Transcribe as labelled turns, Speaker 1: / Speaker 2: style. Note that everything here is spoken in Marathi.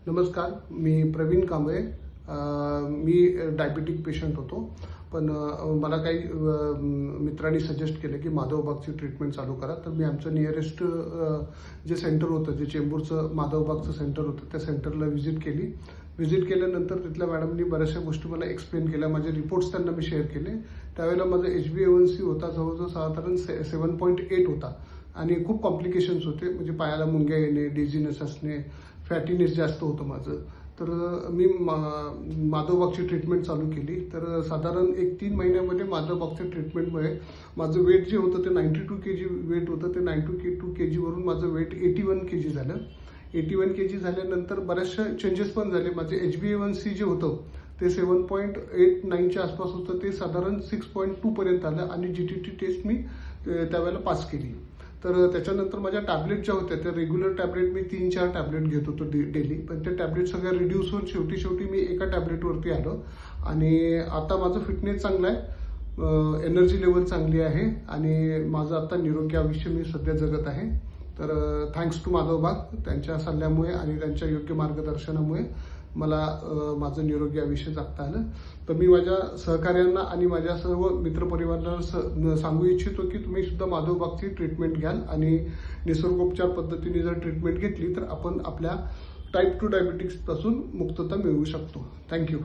Speaker 1: नमस्कार, मी प्रवीण कांबळे. मी डायबिटिक पेशंट होतो, पण मला काही मित्रांनी सजेस्ट केलं की माधवबागची ट्रीटमेंट चालू करा. तर मी आमचं नियरेस्ट जे सेंटर होतं, जे चेंबूरचं माधवबागचं सेंटर होतं, त्या सेंटरला व्हिजिट केली. व्हिजिट केल्यानंतर तिथल्या मॅडमनी बऱ्याचशा गोष्टी मला एक्सप्लेन केल्या. माझे रिपोर्ट्स त्यांना मी शेअर केले. त्यावेळेला माझा HbA1c होता जवळजवळ साधारण 7.8 होता आणि खूप कॉम्प्लिकेशन्स होते, म्हणजे पायाला मुंग्या येणे, डिझीनेस असणे, फॅटीनेस जास्त होतं माझं. तर मी माधवबागची ट्रीटमेंट चालू केली. तर साधारण 3 महिन्यामध्ये माधवबागच्या ट्रीटमेंटमुळे माझं वेट जे होतं ते 92 kg वेट होतं, ते 92 kg वरून माझं वेट 81 kg झालं. 81 kg झाल्यानंतर बऱ्याचशा चेंजेस पण झाले. माझे HbA1c जे होतं ते 7.89च्या आसपास होतं, ते साधारण 6.2 पर्यंत आलं आणि GTT टेस्ट मी त्यावेळेला पास केली. तर त्याच्यानंतर माझ्या टॅबलेट ज्या होत्या त्या रेग्युलर टॅबलेट मी 3-4 टॅबलेट घेत होतो डेली, पण ते टॅबलेट सगळ्या रिड्यूस होऊन शेवटी मी एका टॅबलेटवरती आलो. आणि आता माझं फिटनेस चांगलं आहे, एनर्जी लेवल चांगली आहे आणि माझं आता निरोगी आयुष्य मी सध्या जगत आहे. तर थँक्स टू माधवबाग, त्यांच्या सल्ल्यामुळे आणि त्यांच्या योग्य मार्गदर्शनामुळे मला माझं निरोगी आयुष्य जगता आलं. तर मी माझ्या सहकार्यांना आणि माझ्या सर्व मित्रपरिवाराला सांगू इच्छितो की तुम्ही सुद्धा माधवबागची ट्रीटमेंट घ्याल आणि निसर्गोपचार पद्धतीने जर ट्रीटमेंट घेतली तर आपण आपल्या टाईप 2 डायबिटिक्सपासून मुक्तता मिळवू शकतो. थँक्यू.